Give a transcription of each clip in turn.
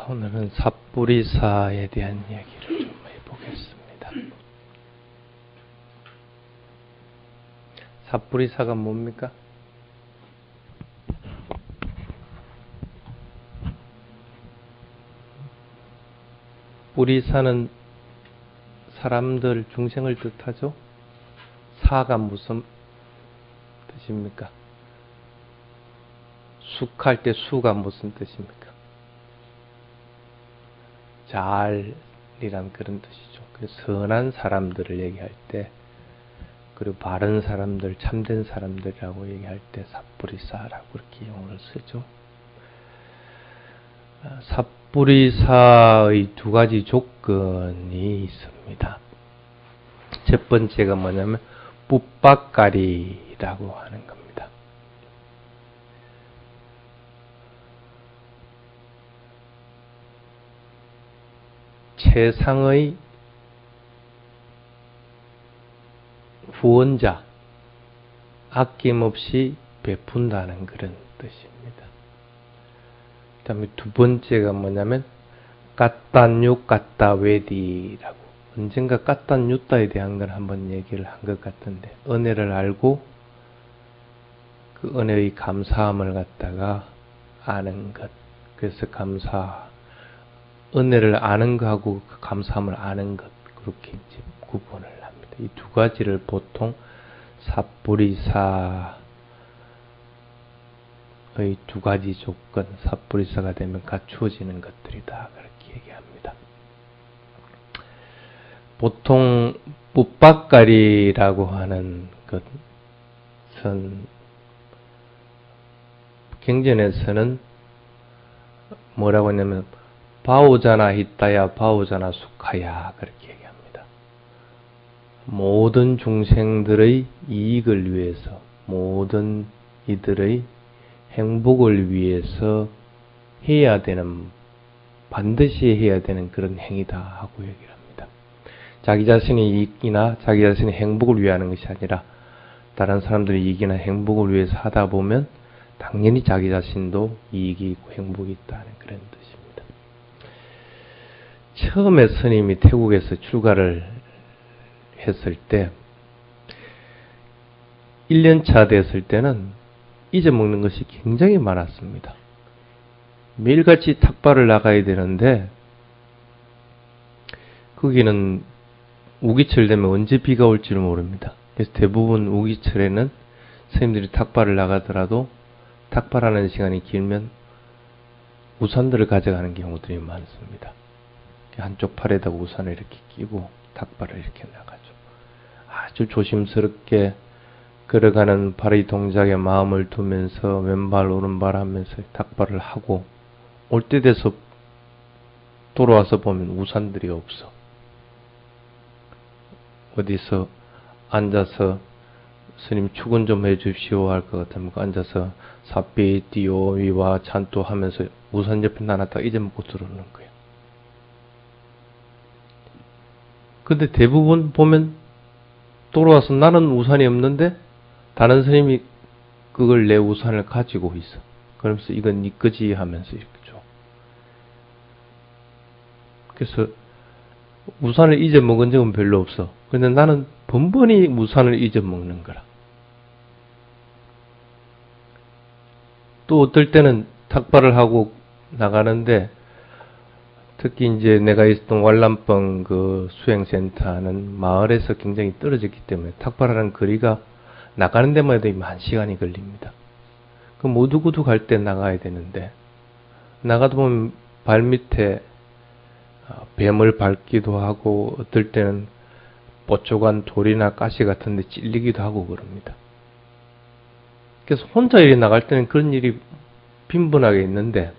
오늘은 삿뿌리사에 대한 얘기를 좀 해보겠습니다. 삿뿌리사가 뭡니까? 뿌리사는 사람들, 중생을 뜻하죠? 사가 무슨 뜻입니까? 숙할 때 수가 무슨 뜻입니까? 잘이란 그런 뜻이죠. 그래서 선한 사람들을 얘기할 때, 그리고 바른 사람들, 참된 사람들이라고 얘기할 때 삿뿌리사라고 그렇게 용어를 쓰죠. 삿뿌리사의 두 가지 조건이 있습니다. 첫 번째가 뭐냐면 뿌빠까리라고 하는 겁니다. 최상의 후원자, 아낌없이 베푼다는 그런 뜻입니다. 그 다음에 두 번째가 뭐냐면 까따뉴 까따웨디라고, 언젠가 까따뉴따에 대한 걸 한번 얘기를 한 것 같은데, 은혜를 알고 그 은혜의 감사함을 갖다가 아는 것. 그래서 은혜를 아는 것하고 그 감사함을 아는 것, 그렇게 이제 구분을 합니다. 이 두 가지를 보통 삿뿌리사의 두 가지 조건, 삿뿌리사가 되면 갖추어지는 것들이다, 그렇게 얘기합니다. 보통 뿌빠까리라고 하는 것은 경전에서는 뭐라고 하냐면 바오자나 히타야 바오자나 수카야, 그렇게 얘기합니다. 모든 중생들의 이익을 위해서, 모든 이들의 행복을 위해서 해야 되는, 반드시 해야 되는 그런 행위다 하고 얘기를 합니다. 자기 자신의 이익이나 자기 자신의 행복을 위하는 것이 아니라 다른 사람들의 이익이나 행복을 위해서 하다 보면 당연히 자기 자신도 이익이 있고 행복이 있다는 그런 뜻입니다. 처음에 스님이 태국에서 출가를 했을 때 1년차 됐을 때는 잊어먹는 것이 굉장히 많았습니다. 매일같이 탁발을 나가야 되는데 거기는 우기철 되면 언제 비가 올지를 모릅니다. 그래서 대부분 우기철에는 스님들이 탁발을 나가더라도 탁발하는 시간이 길면 우산들을 가져가는 경우들이 많습니다. 한쪽 팔에다가 우산을 이렇게 끼고 탁발을 이렇게 나가죠. 아주 조심스럽게 걸어가는 발의 동작에 마음을 두면서 왼발 오른발 하면서 탁발을 하고, 올 때 돼서 돌아와서 보면 우산들이 없어. 어디서 앉아서 스님 축은 좀 해주시오 할 것 같으면 앉아서 사삐 띠오 위와 찬또 하면서 우산 옆에 놔놨다가 잊어먹고 들어오는 거예요. 근데 대부분 보면 돌아와서 나는 우산이 없는데 다른 스님이 그걸 내 우산을 가지고 있어. 그러면서 이건 네 거지 하면서 이렇게 줘. 그래서 우산을 잊어먹은 적은 별로 없어. 근데 나는 번번이 우산을 잊어먹는 거라. 또 어떨 때는 탁발을 하고 나가는데, 특히 이제 내가 있었던 월남뻥 그 수행센터는 마을에서 굉장히 떨어졌기 때문에 탁발하는 거리가 나가는 데만 해도 1시간이 걸립니다. 그 모두구두 갈 때 나가야 되는데, 나가다 보면 발밑에 뱀을 밟기도 하고, 어떨 때는 뽀쪽한 돌이나 가시 같은 데 찔리기도 하고 그럽니다. 그래서 혼자 이리 나갈 때는 그런 일이 빈번하게 있는데,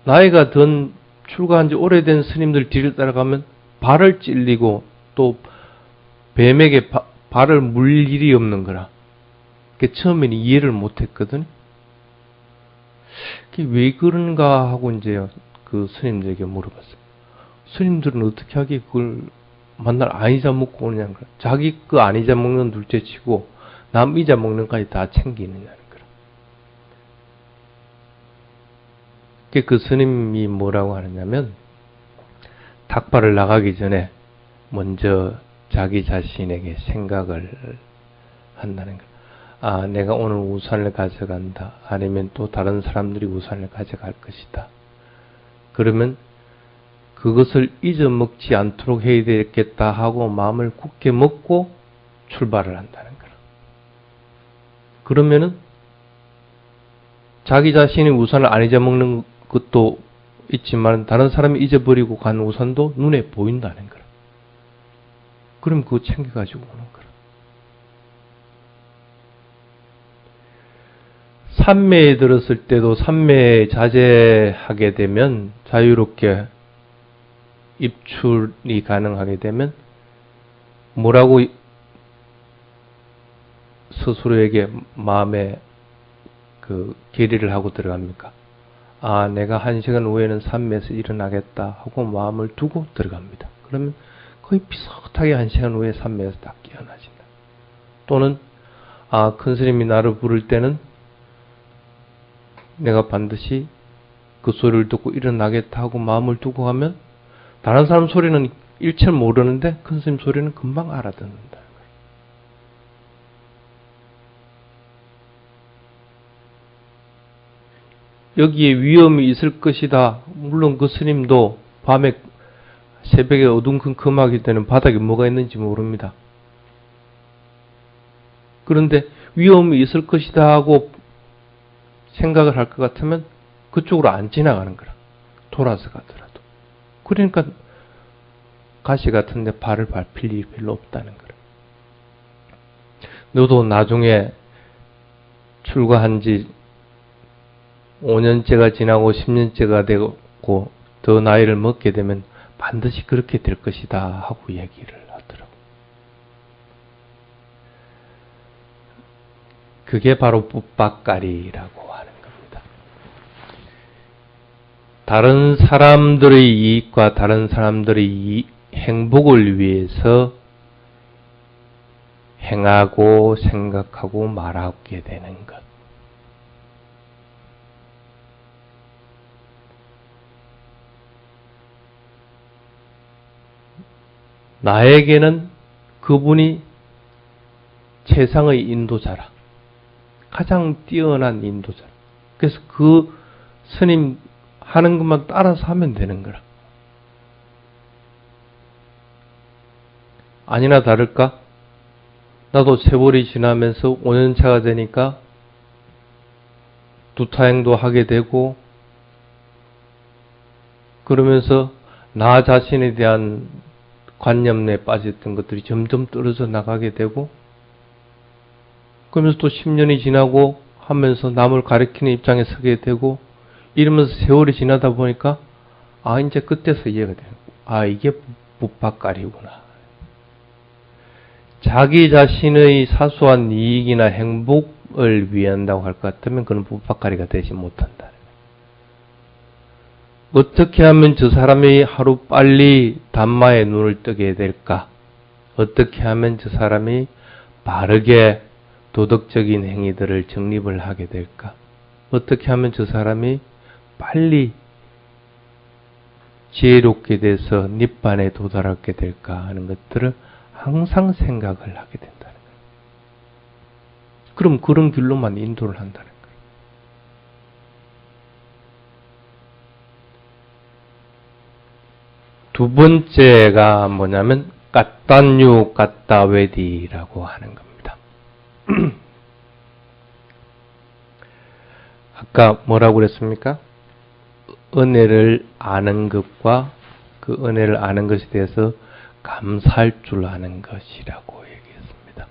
나이가 든 출가한 지 오래된 스님들 뒤를 따라가면 발을 찔리고 또 뱀에게 발을 물 일이 없는 거라. 처음에는 이해를 못했거든. 왜 그런가 하고 이제 그 스님들에게 물어봤어요. 스님들은 어떻게 하기에 그걸 만날 안이자 먹고 오느냐는 거야. 자기 그 안이자 먹는 둘째 치고 남 이자 먹는 까지 다 챙기느냐는 거라. 그 스님이 뭐라고 하느냐면 닭발을 나가기 전에 먼저 자기 자신에게 생각을 한다는 거예요. 아, 내가 오늘 우산을 가져간다. 아니면 또 다른 사람들이 우산을 가져갈 것이다. 그러면 그것을 잊어먹지 않도록 해야 되겠다 하고 마음을 굳게 먹고 출발을 한다는 거예요. 그러면은 자기 자신이 우산을 안 잊어먹는 것도 있지만 다른 사람이 잊어버리고 간 우산도 눈에 보인다는 거예요. 그럼 그거 챙겨가지고 오는 거예요. 삼매에 들었을 때도 삼매에 자제하게 되면 자유롭게 입출이 가능하게 되면 뭐라고 스스로에게 마음에 그 계리를 하고 들어갑니까? 아, 내가 1시간 후에는 삼매에서 일어나겠다 하고 마음을 두고 들어갑니다. 그러면 거의 비슷하게 1시간 후에 삼매에서 딱 깨어나진다. 또는 아, 큰 스님이 나를 부를 때는 내가 반드시 그 소리를 듣고 일어나겠다 하고 마음을 두고 하면 다른 사람 소리는 일체 모르는데 큰 스님 소리는 금방 알아듣는다. 여기에 위험이 있을 것이다. 물론 그 스님도 밤에 새벽에 어둠컴컴하기 때는 바닥에 뭐가 있는지 모릅니다. 그런데 위험이 있을 것이다 하고 생각을 할 것 같으면 그쪽으로 안 지나가는 거라. 돌아서 가더라도. 그러니까 가시 같은데 발을 밟힐 일이 별로 없다는 거라. 너도 나중에 출가한 지 5년째가 지나고 10년째가 되고 더 나이를 먹게 되면 반드시 그렇게 될 것이다 하고 얘기를 하더라고. 그게 바로 붓박가리라고 하는 겁니다. 다른 사람들의 이익과 다른 사람들의 행복을 위해서 행하고 생각하고 말하게 되는 것. 나에게는 그분이 최상의 인도자라. 가장 뛰어난 인도자라. 그래서 그 스님 하는 것만 따라서 하면 되는 거라. 아니나 다를까? 나도 세월이 지나면서 5년차가 되니까 두타행도 하게 되고 그러면서 나 자신에 대한 관념에 빠졌던 것들이 점점 떨어져 나가게 되고 그러면서 또 10년이 지나고 하면서 남을 가리키는 입장에 서게 되고 이러면서 세월이 지나다 보니까 아 이제 그때서 이해가 되는 아 이게 붓박가리구나. 자기 자신의 사소한 이익이나 행복을 위한다고 할 것 같으면 그는 붓박가리가 되지 못한다. 어떻게 하면 저 사람이 하루 빨리 담마에 눈을 뜨게 될까? 어떻게 하면 저 사람이 바르게 도덕적인 행위들을 정립을 하게 될까? 어떻게 하면 저 사람이 빨리 지혜롭게 돼서 닛반에 도달하게 될까 하는 것들을 항상 생각을 하게 된다는 거예요. 그럼 그런 길로만 인도를 한다는 거예요. 두 번째가 뭐냐면 까딴유 까따웨디라고 하는 겁니다. 아까 뭐라고 그랬습니까? 은혜를 아는 것과 그 은혜를 아는 것에 대해서 감사할 줄 아는 것이라고 얘기했습니다.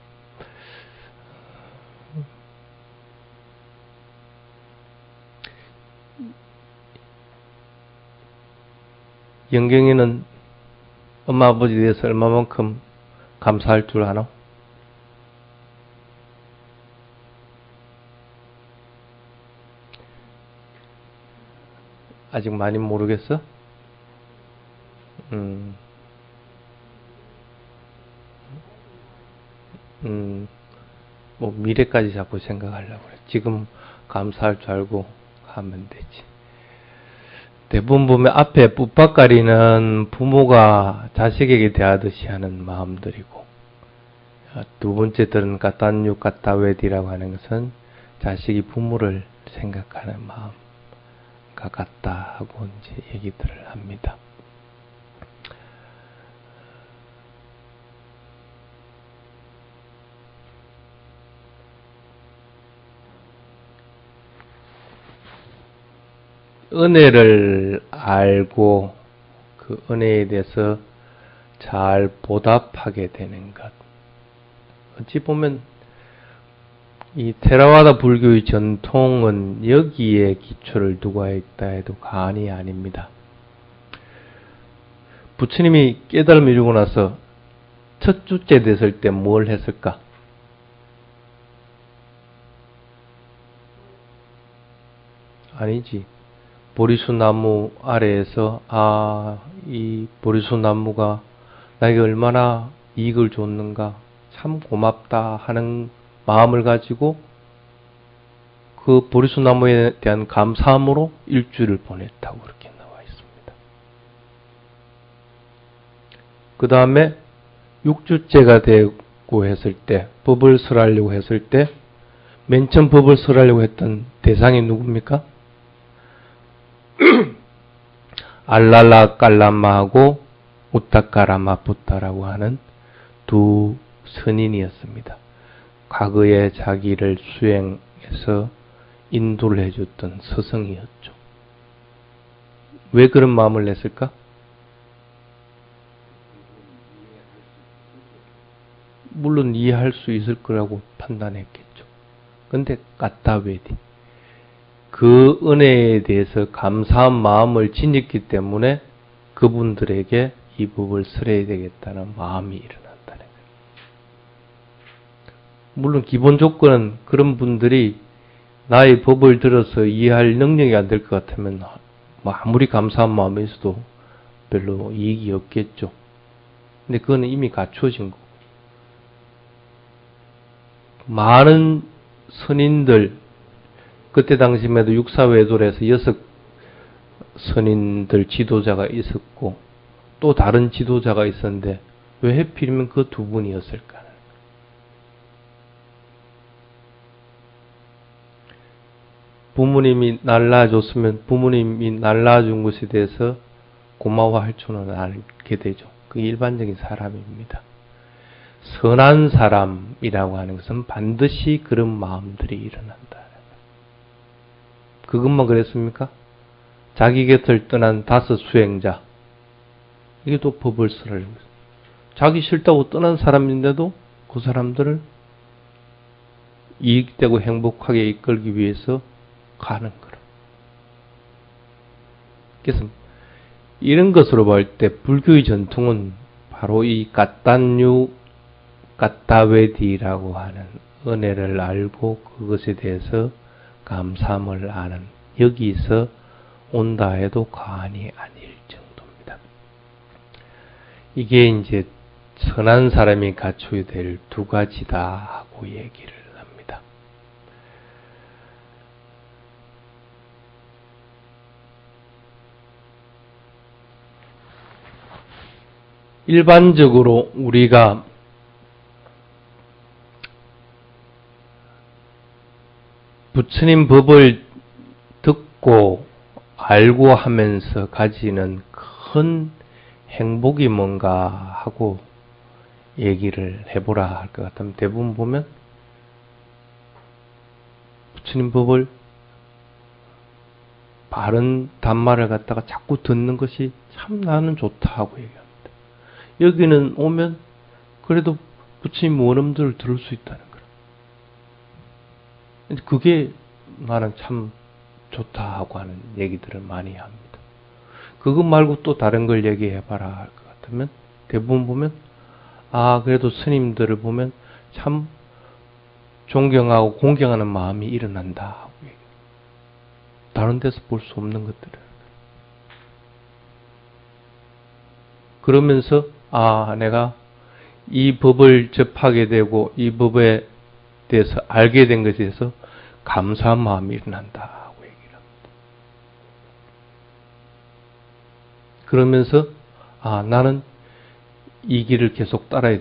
영경이는 엄마 아버지에 대해서 얼마만큼 감사할 줄 아나? 아직 많이 모르겠어? 뭐 미래까지 자꾸 생각하려고 그래. 지금 감사할 줄 알고 하면 되지. 대부분 보면 앞에 붓박가리는 부모가 자식에게 대하듯이 하는 마음들이고, 두 번째들은 까딴유 까따웨디라고 하는 것은 자식이 부모를 생각하는 마음과 같다 하고 이제 얘기들을 합니다. 은혜를 알고 그 은혜에 대해서 잘 보답하게 되는 것. 어찌 보면 이 테라와다 불교의 전통은 여기에 기초를 두고 있다 해도 과언이 아닙니다. 부처님이 깨달음을 이루고 나서 첫 주째 됐을 때 뭘 했을까? 아니지. 보리수 나무 아래에서 이 보리수 나무가 나에게 얼마나 이익을 줬는가, 참 고맙다 하는 마음을 가지고 그 보리수 나무에 대한 감사함으로 일주를 보냈다고 그렇게 나와 있습니다. 그 다음에 6주째가 되고 했을 때, 법을 설하려고 했을 때 맨 처음 법을 설하려고 했던 대상이 누굽니까? 알랄라 깔람마하고 우타카라마 붓다라고 하는 두 선인이었습니다. 과거에 자기를 수행해서 인도를 해줬던 스승이었죠. 왜 그런 마음을 냈을까? 물론 이해할 수 있을 거라고 판단했겠죠. 근데 까따웨디, 그 은혜에 대해서 감사한 마음을 지녔기 때문에 그분들에게 이 법을 설해야 되겠다는 마음이 일어난다는 거예요. 물론 기본 조건은 그런 분들이 나의 법을 들어서 이해할 능력이 안 될 것 같으면 아무리 감사한 마음이 있어도 별로 이익이 없겠죠. 근데 그거는 이미 갖추어진 거고. 많은 선인들, 그때 당시에도 육사외돌에서 6 선인들 지도자가 있었고 또 다른 지도자가 있었는데 왜 하필이면 그 두 분이었을까? 부모님이 날라줬으면 부모님이 날라준 것에 대해서 고마워할 줄은 알게 되죠. 그게 일반적인 사람입니다. 선한 사람이라고 하는 것은 반드시 그런 마음들이 일어난다. 그것만 그랬습니까? 자기 곁을 떠난 5 수행자, 이게 또 법을 설하려고 했어요. 자기 싫다고 떠난 사람인데도 그 사람들을 이익되고 행복하게 이끌기 위해서 가는 거라. 그래서 이런 것으로 볼 때 불교의 전통은 바로 이 까딴유 까따웨디라고 하는 은혜를 알고 그것에 대해서 감사함을 아는, 여기서 온다 해도 과언이 아닐 정도입니다. 이게 이제 선한 사람이 갖춰야 될 2가지다 하고 얘기를 합니다. 일반적으로 우리가 부처님 법을 듣고 알고 하면서 가지는 큰 행복이 뭔가 하고 얘기를 해보라 할 것 같으면 대부분 보면 부처님 법을 바른 단말을 갖다가 자꾸 듣는 것이 참 나는 좋다 하고 얘기합니다. 여기는 오면 그래도 부처님 원음들을 들을 수 있다는 거예요. 그게 나는 참 좋다 하고 하는 얘기들을 많이 합니다. 그것 말고 또 다른 걸 얘기해봐라 할 것 같으면 대부분 보면 그래도 스님들을 보면 참 존경하고 공경하는 마음이 일어난다 하고 얘기해요. 다른 데서 볼 수 없는 것들을. 그러면서 내가 이 법을 접하게 되고 이 법에 대해서 알게 된 것에 대해서 감사한 마음이 일어난다 하고 얘기를 합니다. 그러면서 나는 이 길을 계속 따라야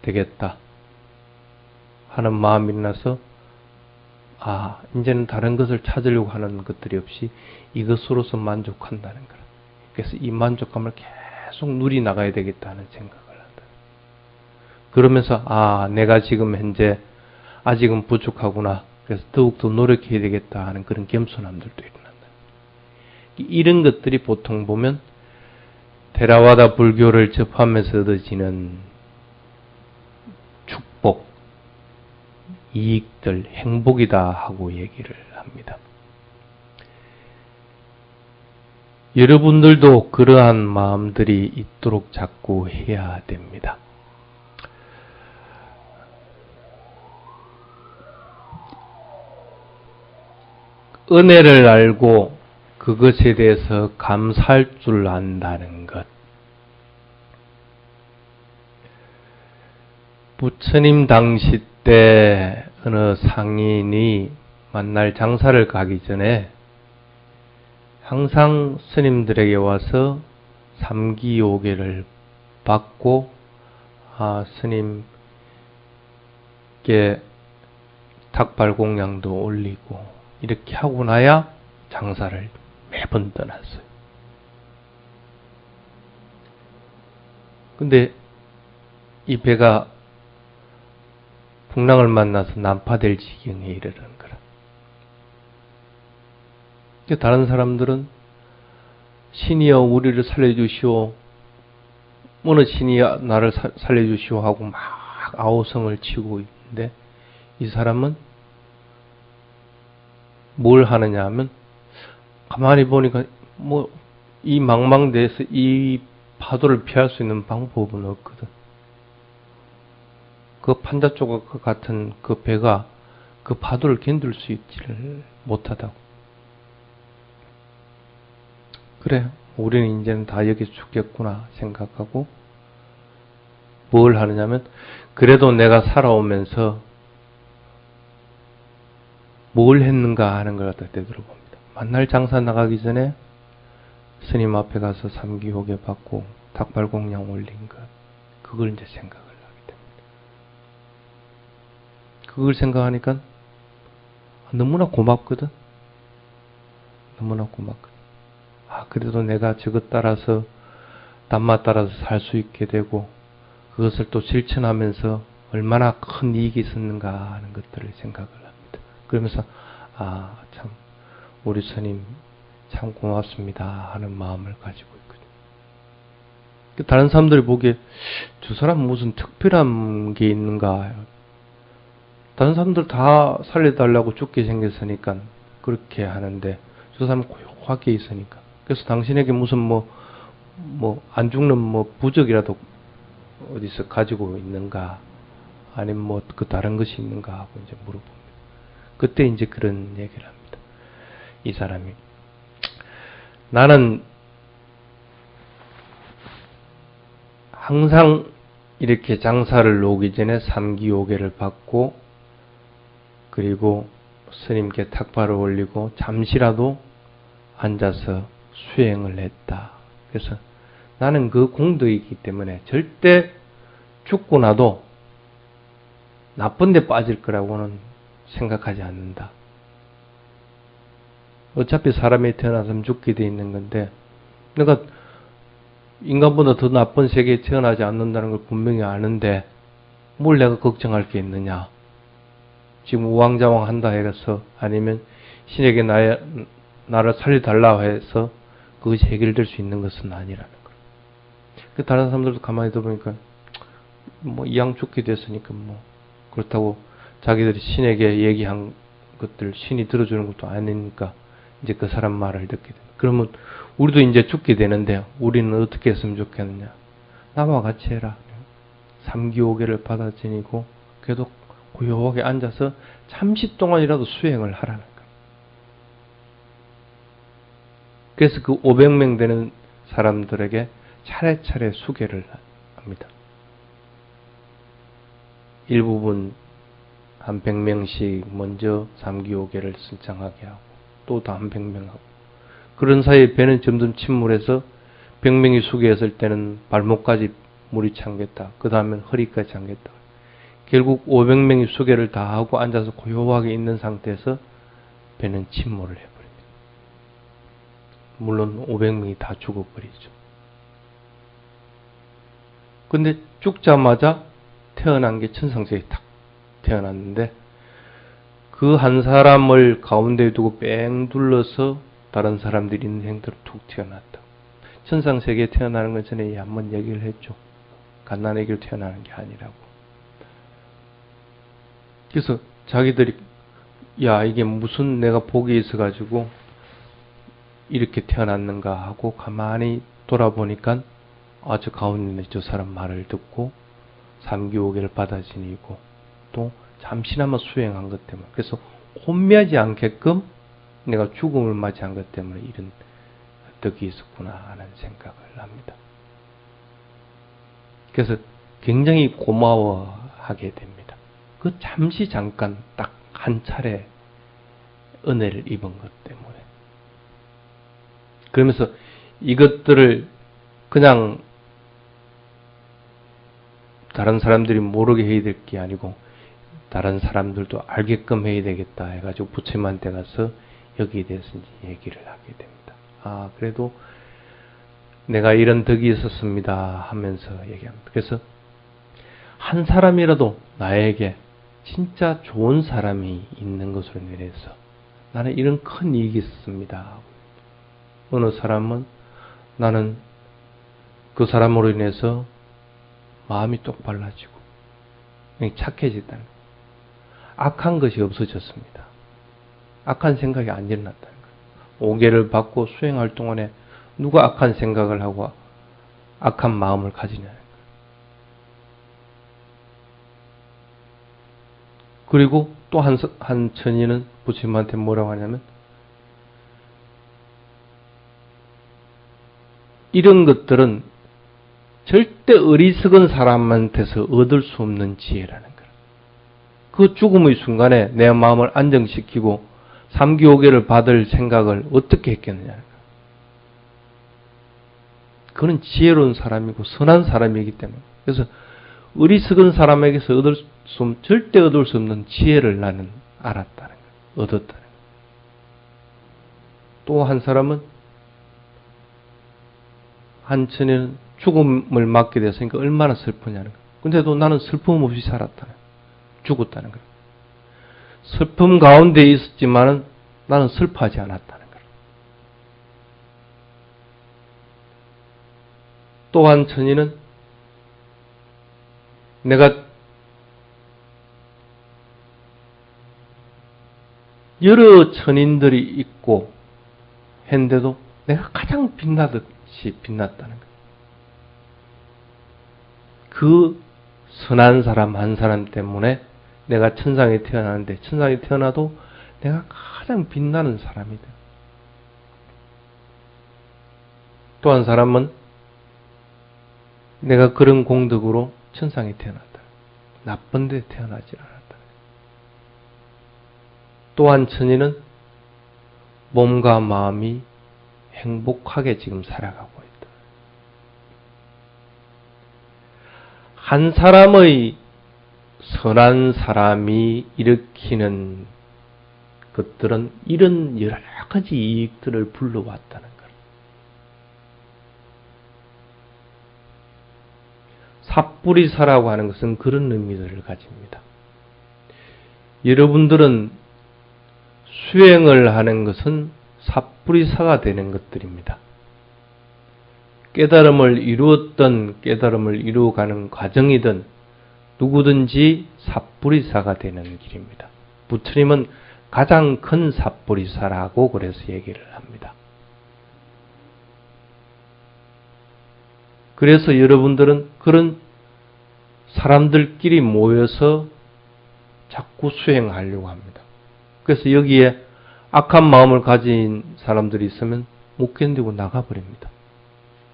되겠다 하는 마음이 나서 이제는 다른 것을 찾으려고 하는 것들이 없이 이것으로서 만족한다는 거라. 그래서 이 만족감을 계속 누리 나가야 되겠다는 생각을 한다. 그러면서 내가 지금 현재 아직은 부족하구나. 그래서 더욱더 노력해야 되겠다 하는 그런 겸손함들도 일어난다. 이런 것들이 보통 보면 테라와다 불교를 접하면서 얻어지는 축복, 이익들, 행복이다 하고 얘기를 합니다. 여러분들도 그러한 마음들이 있도록 자꾸 해야 됩니다. 은혜를 알고 그것에 대해서 감사할 줄 안다는 것. 부처님 당시 때 어느 상인이 만날 장사를 가기 전에 항상 스님들에게 와서 삼기오개를 받고 스님께 닭발공양도 올리고 이렇게 하고 나야 장사를 매번 떠났어요. 근데 이 배가 풍랑을 만나서 난파될 지경에 이르는 거라. 다른 사람들은 신이여 우리를 살려주시오, 어느 신이 나를 살려주시오 하고 막 아우성을 치고 있는데 이 사람은 뭘 하느냐 하면 가만히 보니까 이 망망대해서 이 파도를 피할 수 있는 방법은 없거든. 그 판자조각 같은 그 배가 그 파도를 견딜 수 있지를 못하다고. 그래, 우리는 이제는 다 여기 죽겠구나 생각하고 뭘 하느냐면 그래도 내가 살아오면서 뭘 했는가 하는 걸 갖다 되돌아봅니다. 만날 장사 나가기 전에 스님 앞에 가서 삼기호개 받고 닭발공양 올린 것, 그걸 이제 생각을 하게 됩니다. 그걸 생각하니까 너무나 고맙거든. 너무나 고맙거든. 그래도 내가 저것 따라서 담마 따라서 살 수 있게 되고 그것을 또 실천하면서 얼마나 큰 이익이 있었는가 하는 것들을 생각을 합니다. 그러면서 참 우리 스님 참 고맙습니다 하는 마음을 가지고 있거든요. 다른 사람들이 보기에 저 사람 무슨 특별한 게 있는가, 다른 사람들 다 살려달라고 죽게 생겼으니까 그렇게 하는데 저 사람은 고요하게 있으니까, 그래서 당신에게 무슨 안 죽는 부적이라도 어디서 가지고 있는가, 아니면 그 다른 것이 있는가 하고 이제 물어봅니다. 그때 이제 그런 얘기를 합니다. 이 사람이 나는 항상 이렇게 장사를 놓기 전에 삼기오개를 받고 그리고 스님께 탁발을 올리고 잠시라도 앉아서 수행을 했다. 그래서 나는 그 공덕이기 때문에 절대 죽고 나도 나쁜 데 빠질 거라고는 생각하지 않는다. 어차피 사람이 태어나서 죽게 돼 있는 건데 내가 인간보다 더 나쁜 세계에 태어나지 않는다는 걸 분명히 아는데 뭘 내가 걱정할 게 있느냐. 지금 우왕좌왕 한다 해서 아니면 신에게 나를 살려달라 해서 그것이 해결될 수 있는 것은 아니라는 거예요. 다른 사람들도 가만히 들어보니까 이왕 죽게 됐으니까 그렇다고 자기들이 신에게 얘기한 것들 신이 들어주는 것도 아니니까 이제 그 사람 말을 듣게 됩니다. 그러면 우리도 이제 죽게 되는데 우리는 어떻게 했으면 좋겠느냐. 나와 같이 해라. 삼기오개를 받아 지니고 계속 고요하게 앉아서 잠시 동안이라도 수행을 하라는 거예요. 그래서 그 500명 되는 사람들에게 차례차례 수계를 합니다. 일부분 한 100명씩 먼저 삼기오개를 신청하게 하고 또 한 100명 하고, 그런 사이에 배는 점점 침몰해서 600명이 수계했을 때는 발목까지 물이 잠겼다. 그 다음엔 허리까지 잠겼다. 결국 500명이 수계를 다 하고 앉아서 고요하게 있는 상태에서 배는 침몰을 해버립니다. 물론 500명이 다 죽어버리죠. 근데 죽자마자 태어난 게 천상석에 탁 태어났는데 그 한 사람을 가운데에 두고 뺑 둘러서 다른 사람들이 있는 행태로 툭 태어났다. 천상세계에 태어나는 것 전에 한번 얘기를 했죠. 갓난아기로 태어나는 게 아니라고. 그래서 자기들이 야 이게 무슨 내가 복이 있어가지고 이렇게 태어났는가 하고 가만히 돌아보니까 저 가운데 있는 저 사람 말을 듣고 삼기오계를 받아 지니고 또 잠시나마 수행한 것 때문에 그래서 혼미하지 않게끔 내가 죽음을 맞이한 것 때문에 이런 덕이 있었구나 하는 생각을 합니다. 그래서 굉장히 고마워하게 됩니다. 그 잠시 잠깐 딱 한 차례 은혜를 입은 것 때문에 그러면서 이것들을 그냥 다른 사람들이 모르게 해야 될 게 아니고 다른 사람들도 알게끔 해야 되겠다 해가지고 부처님한테 가서 여기에 대해서 이제 얘기를 하게 됩니다. 그래도 내가 이런 덕이 있었습니다 하면서 얘기합니다. 그래서 한 사람이라도 나에게 진짜 좋은 사람이 있는 것으로 인해서 나는 이런 큰 이익이 있었습니다. 어느 사람은 나는 그 사람으로 인해서 마음이 똑발라지고 착해졌다는 거예요. 악한 것이 없어졌습니다. 악한 생각이 안 일어났다는 거예요. 5개를 받고 수행할 동안에 누가 악한 생각을 하고 악한 마음을 가지냐는 거예요. 그리고 또 한 천인은 부처님한테 뭐라고 하냐면 이런 것들은 절대 어리석은 사람한테서 얻을 수 없는 지혜라는 거예요. 그 죽음의 순간에 내 마음을 안정시키고 삼기오계를 받을 생각을 어떻게 했겠느냐는 거예요. 그는 지혜로운 사람이고 선한 사람이기 때문에 그래서 어리석은 사람에게서 절대 얻을 수 없는 지혜를 나는 알았다는 거예요. 얻었다는 거예요. 또 한 사람은 한 천에는 죽음을 맞게 됐으니까 얼마나 슬프냐는 거예요. 근데도 나는 슬픔 없이 살았다는 거예요. 죽었다는 거예요. 슬픔 가운데 있었지만은 나는 슬퍼하지 않았다는 거예요. 또 한 천인은 내가 여러 천인들이 있고 했는데도 내가 가장 빛나듯이 빛났다는 거예요. 그 선한 사람 한 사람 때문에 내가 천상에 태어나는데 천상에 태어나도 내가 가장 빛나는 사람이다. 또 한 사람은 내가 그런 공덕으로 천상에 태어났다. 나쁜 데 태어나지 않았다. 또 한 천인은 몸과 마음이 행복하게 지금 살아가고 있다. 한 사람의 선한 사람이 일으키는 것들은 이런 여러 가지 이익들을 불러왔다는 것. 삿뿌리사라고 하는 것은 그런 의미를 가집니다. 여러분들은 수행을 하는 것은 삿뿌리사가 되는 것들입니다. 깨달음을 이루었던 깨달음을 이루어가는 과정이든 누구든지 삿뿌리사가 되는 길입니다. 부처님은 가장 큰 삿뿌리사라고 그래서 얘기를 합니다. 그래서 여러분들은 그런 사람들끼리 모여서 자꾸 수행하려고 합니다. 그래서 여기에 악한 마음을 가진 사람들이 있으면 못 견디고 나가버립니다.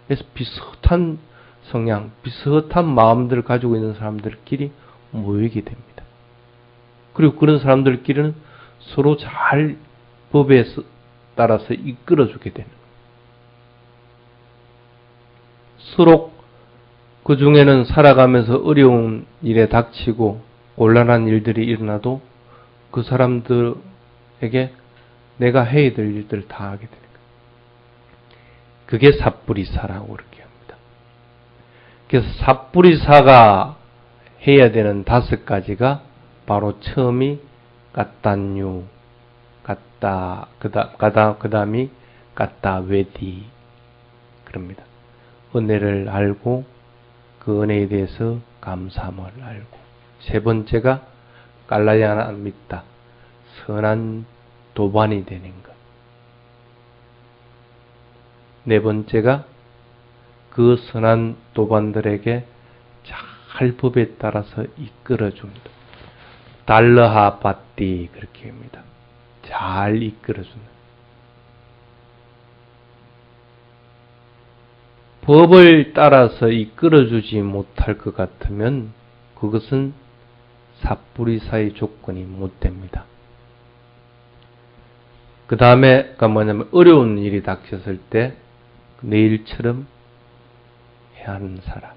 그래서 비슷한 성향, 비슷한 마음들을 가지고 있는 사람들끼리 모이게 됩니다. 그리고 그런 사람들끼리는 서로 잘 법에 따라서 이끌어주게 되는 거예요. 수록 그 중에는 살아가면서 어려운 일에 닥치고 곤란한 일들이 일어나도 그 사람들에게 내가 해야 될 일들을 다 하게 되는 거예요. 그게 삿불이사라고 그렇게 합니다. 그래서 삿불이사가 해야 되는 5가지가 바로 처음이 갓단유, 그 다음이 갓다웨디 그럽니다. 은혜를 알고 그 은혜에 대해서 감사함을 알고, 세 번째가 깔라야나 믿다, 선한 도반이 되는 것. 네 번째가 그 선한 도반들에게 잘 법에 따라서 이끌어줍니다. 달러하 바띠 그렇게 합니다. 잘 이끌어준다. 법을 따라서 이끌어주지 못할 것 같으면 그것은 삿불이사의 조건이 못 됩니다. 그 다음에가 뭐냐면 어려운 일이 닥쳤을 때 내일처럼 해야 하는 사람.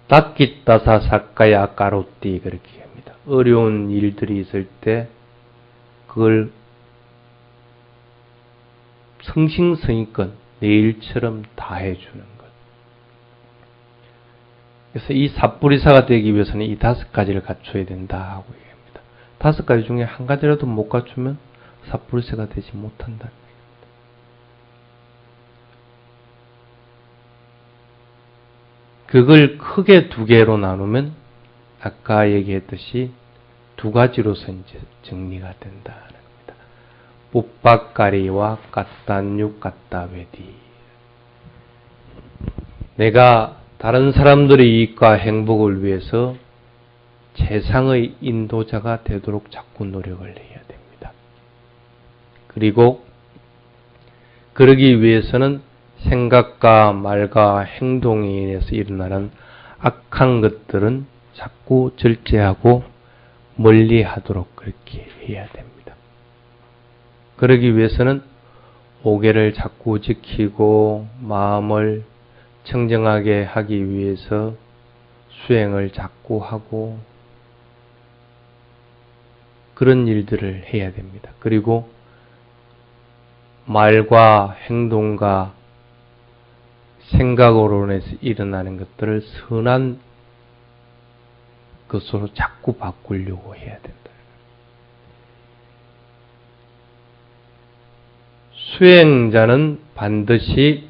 닥기따사 사카야 까로띠 그렇게 합니다. 어려운 일들이 있을 때 그걸 성심성의껏 내일처럼 다 해주는 것. 그래서 이 삿불이사가 되기 위해서는 이 5가지를 갖춰야 된다고 얘기합니다. 5가지 중에 한 가지라도 못 갖추면 삿불이사가 되지 못한다는 얘기입니다. 그걸 크게 2개로 나누면 아까 얘기했듯이 2가지로서 이제 정리가 된다는 겁니다. 뽀빠까리와 갓단육 갓다베디. 내가 다른 사람들의 이익과 행복을 위해서 최상의 인도자가 되도록 자꾸 노력을 해야 됩니다. 그리고 그러기 위해서는 생각과 말과 행동에 인해서 일어나는 악한 것들은 자꾸 절제하고 멀리하도록 그렇게 해야 됩니다. 그러기 위해서는 5계를 자꾸 지키고 마음을 청정하게 하기 위해서 수행을 자꾸 하고 그런 일들을 해야 됩니다. 그리고 말과 행동과 생각으로 인해서 일어나는 것들을 선한 것으로 자꾸 바꾸려고 해야 된다. 수행자는 반드시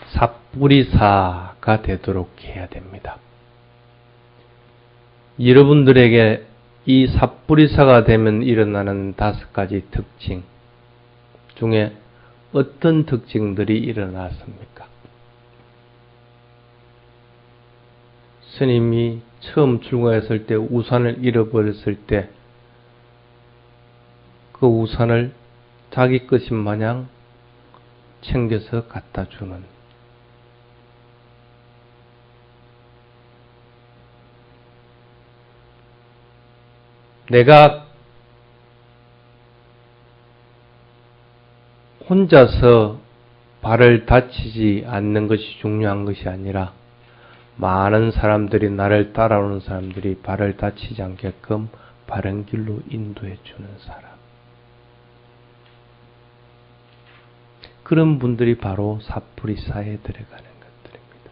삿불이사가 되도록 해야 됩니다. 여러분들에게 이 삿불이사가 되면 일어나는 5가지 특징 중에 어떤 특징들이 일어났습니까? 스님이 처음 출가했을 때 우산을 잃어버렸을 때 그 우산을 자기 것인 마냥 챙겨서 갖다 주는, 내가 혼자서 발을 다치지 않는 것이 중요한 것이 아니라 많은 사람들이, 나를 따라오는 사람들이 발을 다치지 않게끔 바른 길로 인도해 주는 사람. 그런 분들이 바로 삿불이사에 들어가는 것들입니다.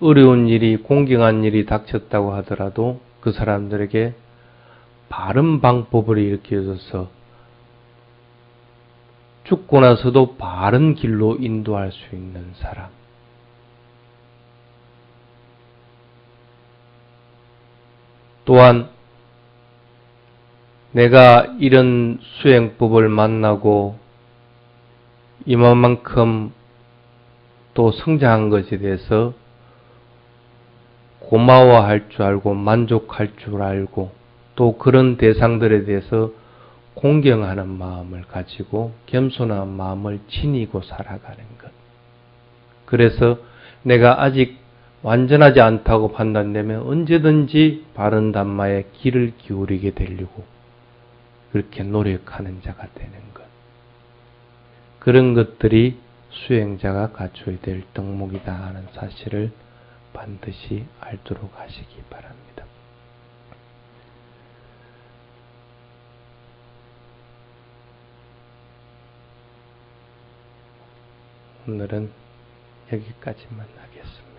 어려운 일이, 공경한 일이 닥쳤다고 하더라도 그 사람들에게 바른 방법을 일으켜줘서 죽고 나서도 바른 길로 인도할 수 있는 사람. 또한 내가 이런 수행법을 만나고 이만큼 또 성장한 것에 대해서 고마워할 줄 알고 만족할 줄 알고 또 그런 대상들에 대해서 공경하는 마음을 가지고 겸손한 마음을 지니고 살아가는 것. 그래서 내가 아직 완전하지 않다고 판단되면 언제든지 바른 담마에 귀를 기울이게 되려고 그렇게 노력하는 자가 되는 것. 그런 것들이 수행자가 갖춰야 될 덕목이다 하는 사실을 반드시 알도록 하시기 바랍니다. 오늘은 여기까지만 하겠습니다.